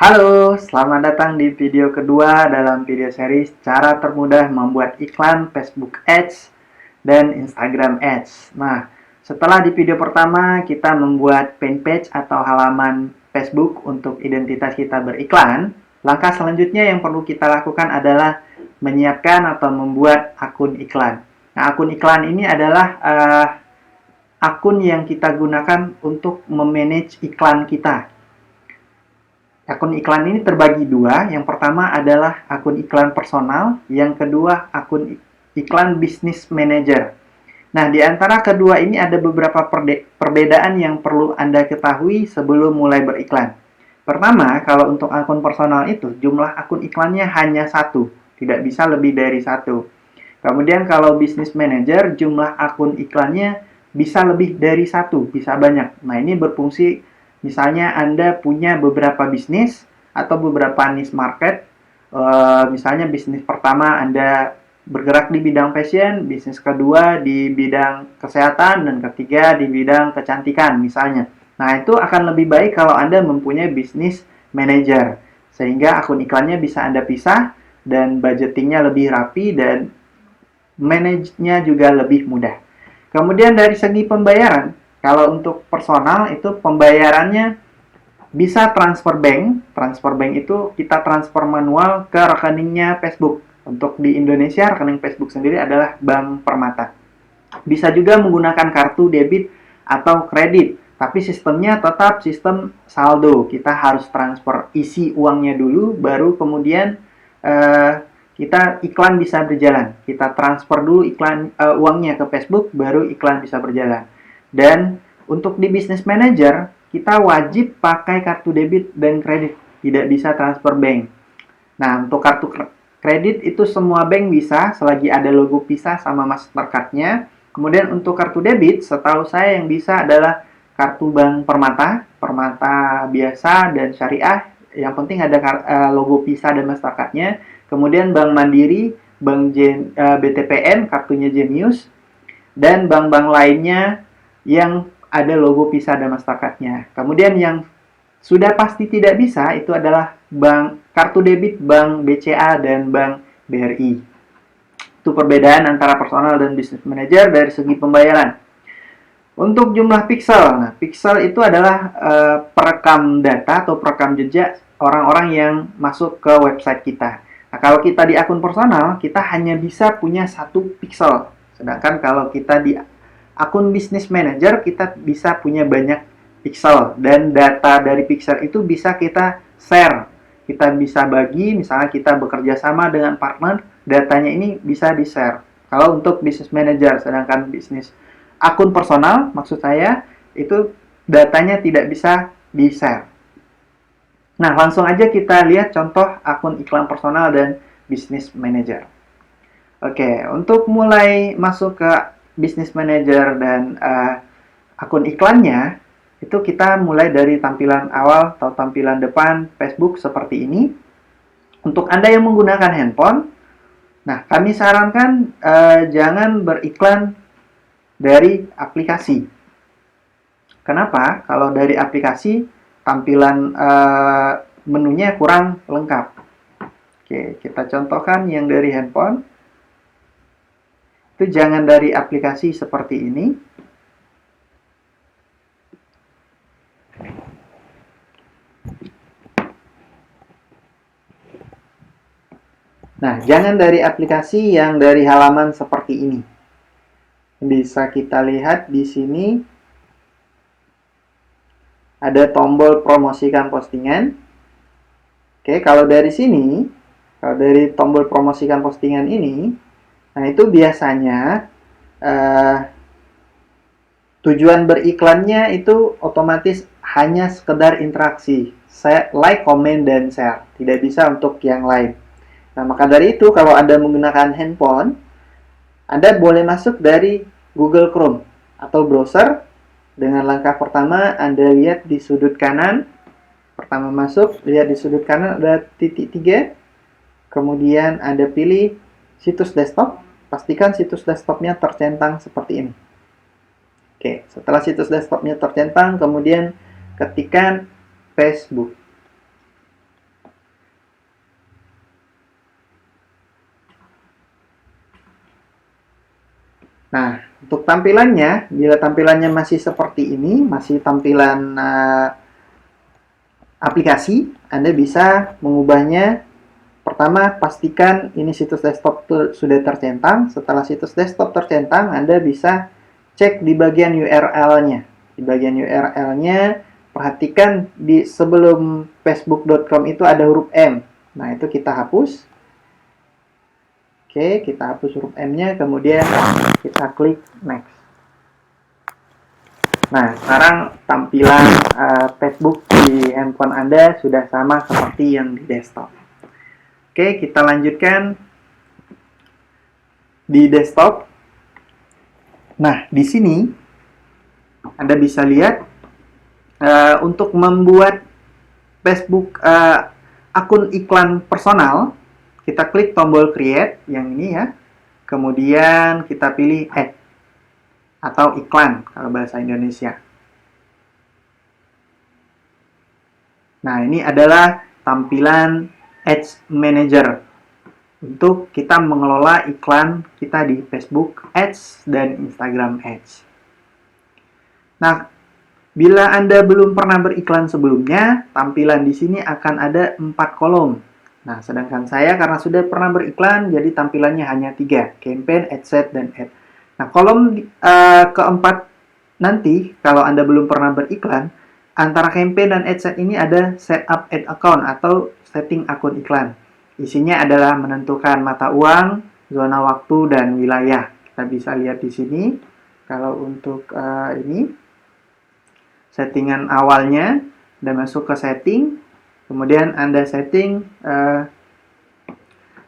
Halo, selamat datang di video kedua dalam video series cara termudah membuat iklan Facebook Ads dan Instagram Ads. Nah, setelah di video pertama kita membuat fanpage atau halaman Facebook untuk identitas kita beriklan, langkah selanjutnya yang perlu kita lakukan adalah menyiapkan atau membuat akun iklan. Nah, akun iklan ini adalah akun yang kita gunakan untuk memanage iklan kita. Akun iklan ini terbagi dua. Yang pertama adalah akun iklan personal, yang kedua akun iklan business manager. Nah, di antara kedua ini ada beberapa perbedaan yang perlu Anda ketahui sebelum mulai beriklan. Pertama, kalau untuk akun personal itu jumlah akun iklannya hanya satu, tidak bisa lebih dari satu. Kemudian kalau business manager, jumlah akun iklannya bisa lebih dari satu, bisa banyak. Nah, ini berfungsi misalnya Anda punya beberapa bisnis atau beberapa niche market. Misalnya bisnis pertama Anda bergerak di bidang fashion, bisnis kedua di bidang kesehatan, dan ketiga di bidang kecantikan misalnya. Nah, itu akan lebih baik kalau Anda mempunyai bisnis manager, sehingga akun iklannya bisa Anda pisah dan budgetingnya lebih rapi dan manage-nya juga lebih mudah. Kemudian dari segi pembayaran, kalau untuk personal itu pembayarannya bisa transfer bank. Transfer bank itu kita transfer manual ke rekeningnya Facebook. Untuk di Indonesia, rekening Facebook sendiri adalah Bank Permata. Bisa juga menggunakan kartu debit atau kredit, tapi sistemnya tetap sistem saldo. Kita harus transfer isi uangnya dulu, baru kemudian kita iklan bisa berjalan. Kita transfer dulu uangnya ke Facebook, baru iklan bisa berjalan. Dan untuk di business manager, kita wajib pakai kartu debit dan kredit, tidak bisa transfer bank. Nah, untuk kartu kredit itu semua bank bisa, selagi ada logo Visa sama Mastercard-nya. Kemudian untuk kartu debit, setahu saya yang bisa adalah kartu Bank Permata, Permata biasa dan syariah. Yang penting ada logo Visa dan Mastercard-nya. Kemudian Bank Mandiri, Bank BTPN, kartunya Genius, dan bank-bank lainnya yang ada logo Visa dan Mastercard-nya. Kemudian yang sudah pasti tidak bisa itu adalah kartu debit Bank BCA dan Bank BRI. Itu perbedaan antara personal dan business manager dari segi pembayaran. Untuk jumlah pixel, nah pixel itu adalah perekam data atau perekam jejak orang-orang yang masuk ke website kita. Nah, kalau kita di akun personal, kita hanya bisa punya satu pixel. Sedangkan kalau kita di akun business manager, kita bisa punya banyak pixel. Dan data dari pixel itu bisa kita share. Kita bisa bagi, misalnya kita bekerja sama dengan partner, datanya ini bisa di-share. Kalau untuk business manager, sedangkan bisnis akun personal, maksud saya, itu datanya tidak bisa di-share. Nah, langsung aja kita lihat contoh akun iklan personal dan business manager. Oke, untuk mulai masuk ke business manager dan akun iklannya, itu kita mulai dari tampilan awal atau tampilan depan Facebook seperti ini. Untuk Anda yang menggunakan handphone, nah kami sarankan jangan beriklan dari aplikasi. Kenapa? Kalau dari aplikasi, tampilan menunya kurang lengkap. Oke, kita contohkan yang dari handphone. Itu jangan dari aplikasi seperti ini. Nah, jangan dari aplikasi yang dari halaman seperti ini. Bisa kita lihat di sini ada tombol promosikan postingan. Oke, kalau dari sini, kalau dari tombol promosikan postingan ini, nah itu biasanya tujuan beriklannya itu otomatis hanya sekedar interaksi. Saya like, comment, dan share. Tidak bisa untuk yang lain. Nah, maka dari itu kalau Anda menggunakan handphone, Anda boleh masuk dari Google Chrome atau browser. Dengan langkah pertama, Anda lihat di sudut kanan. Pertama masuk, lihat di sudut kanan ada titik 3. Kemudian Anda pilih situs desktop. Pastikan situs desktopnya tercentang seperti ini. Oke, setelah situs desktopnya tercentang, kemudian ketikkan Facebook. Nah, untuk tampilannya, bila tampilannya masih seperti ini, masih tampilan aplikasi, Anda bisa mengubahnya. Pertama, pastikan ini situs desktop sudah tercentang. Setelah situs desktop tercentang, Anda bisa cek di bagian URL-nya. Di bagian URL-nya, perhatikan di sebelum facebook.com itu ada huruf M. Nah, itu kita hapus. Oke, kita hapus huruf M-nya, kemudian kita klik next. Nah, sekarang tampilan Facebook di handphone Anda sudah sama seperti yang di desktop. Oke, kita lanjutkan di desktop. Nah, di sini Anda bisa lihat untuk membuat Facebook akun iklan personal, kita klik tombol create yang ini ya. Kemudian kita pilih add atau iklan kalau bahasa Indonesia. Nah, ini adalah tampilan Ads Manager untuk kita mengelola iklan kita di Facebook Ads dan Instagram Ads. Nah, bila Anda belum pernah beriklan sebelumnya, tampilan di sini akan ada 4 kolom. Nah, sedangkan saya karena sudah pernah beriklan, jadi tampilannya hanya 3, campaign, ad set, dan ad. Nah, kolom keempat nanti, kalau Anda belum pernah beriklan, antara campaign dan ad set ini ada setup ad account atau setting akun iklan. Isinya adalah menentukan mata uang, zona waktu, dan wilayah. Kita bisa lihat di sini. Kalau untuk ini, settingan awalnya, Anda masuk ke setting, kemudian Anda setting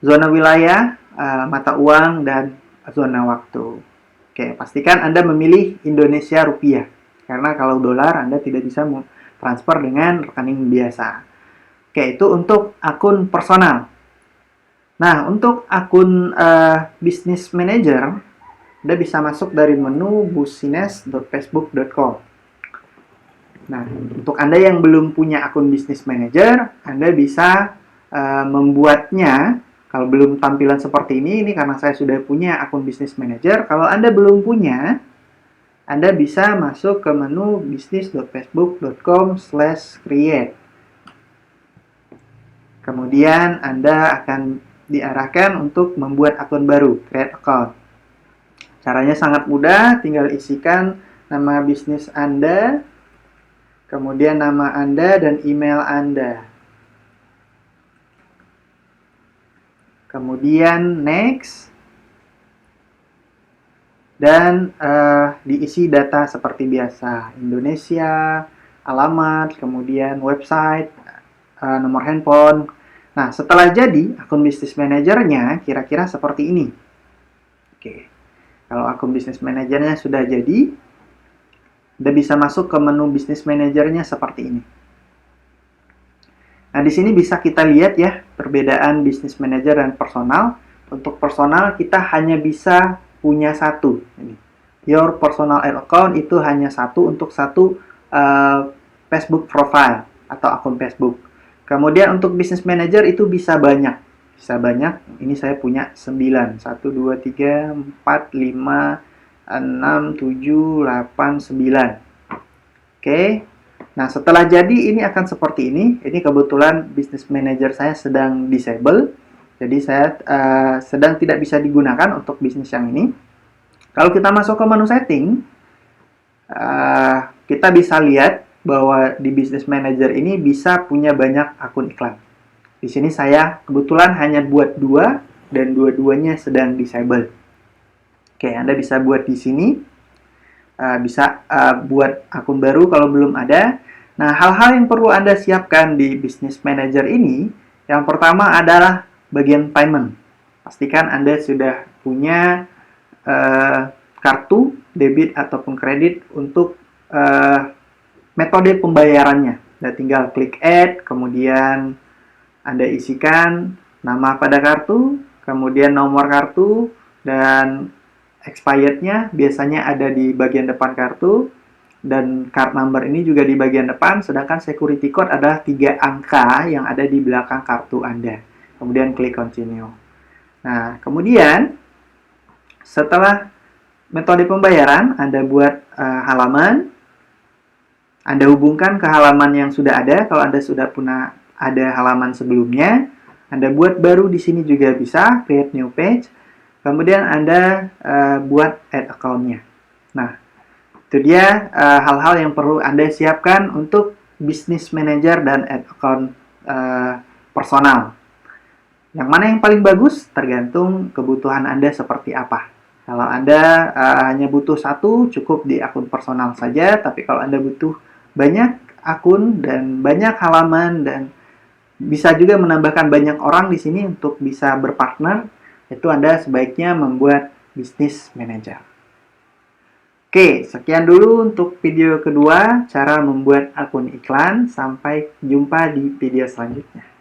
zona wilayah, mata uang, dan zona waktu. Oke, pastikan Anda memilih Indonesia rupiah, karena kalau dolar Anda tidak bisa transfer dengan rekening biasa. Oke, itu untuk akun personal. Nah, untuk akun Business Manager, Anda bisa masuk dari menu business.facebook.com. Nah, untuk Anda yang belum punya akun Business Manager, Anda bisa membuatnya. Kalau belum tampilan seperti ini karena saya sudah punya akun Business Manager. Kalau Anda belum punya, Anda bisa masuk ke menu business.facebook.com/create. Kemudian Anda akan diarahkan untuk membuat akun baru, create account. Caranya sangat mudah, tinggal isikan nama bisnis Anda, kemudian nama Anda dan email Anda. Kemudian next, dan diisi data seperti biasa, Indonesia, alamat, kemudian website, nomor handphone. Nah, setelah jadi akun Business Manager-nya kira-kira seperti ini. Oke, kalau akun Business Manager-nya sudah jadi, Anda bisa masuk ke menu Business Manager-nya seperti ini. Nah, di sini bisa kita lihat ya, perbedaan Business Manager dan personal. Untuk personal, kita hanya bisa punya satu. Your personal account itu hanya satu untuk satu Facebook profile atau akun Facebook. Kemudian untuk Business Manager itu bisa banyak. Bisa banyak, ini saya punya 9. 1, 2, 3, 4, 5, 6, 7, 8, 9. Oke. Nah, setelah jadi ini akan seperti ini. Ini kebetulan Business Manager saya sedang disable. Jadi saya sedang tidak bisa digunakan untuk bisnis yang ini. Kalau kita masuk ke menu setting, kita bisa lihat bahwa di Business Manager ini bisa punya banyak akun iklan. Di sini saya kebetulan hanya buat 2 dan dua-duanya sedang disable. Oke, Anda bisa buat di sini. Bisa buat akun baru kalau belum ada. Nah, hal-hal yang perlu Anda siapkan di Business Manager ini, yang pertama adalah bagian payment. Pastikan Anda sudah punya kartu, debit ataupun kredit untuk metode pembayarannya. Anda tinggal klik add, kemudian Anda isikan nama pada kartu, kemudian nomor kartu, dan expired-nya biasanya ada di bagian depan kartu. Dan card number ini juga di bagian depan, sedangkan security code adalah 3 angka yang ada di belakang kartu Anda. Kemudian klik continue. Nah, kemudian setelah Metode pembayaran, Anda buat halaman, Anda hubungkan ke halaman yang sudah ada. Kalau Anda sudah punya ada halaman sebelumnya, Anda buat baru di sini juga bisa, create new page. Kemudian Anda buat add account-nya. Nah, itu dia hal-hal yang perlu Anda siapkan untuk business manager dan add account personal. Yang mana yang paling bagus tergantung kebutuhan Anda seperti apa. Kalau Anda hanya butuh satu, cukup di akun personal saja. Tapi kalau Anda butuh banyak akun dan banyak halaman dan bisa juga menambahkan banyak orang di sini untuk bisa berpartner, itu Anda sebaiknya membuat business manager. Oke, sekian dulu untuk video kedua, cara membuat akun iklan. Sampai jumpa di video selanjutnya.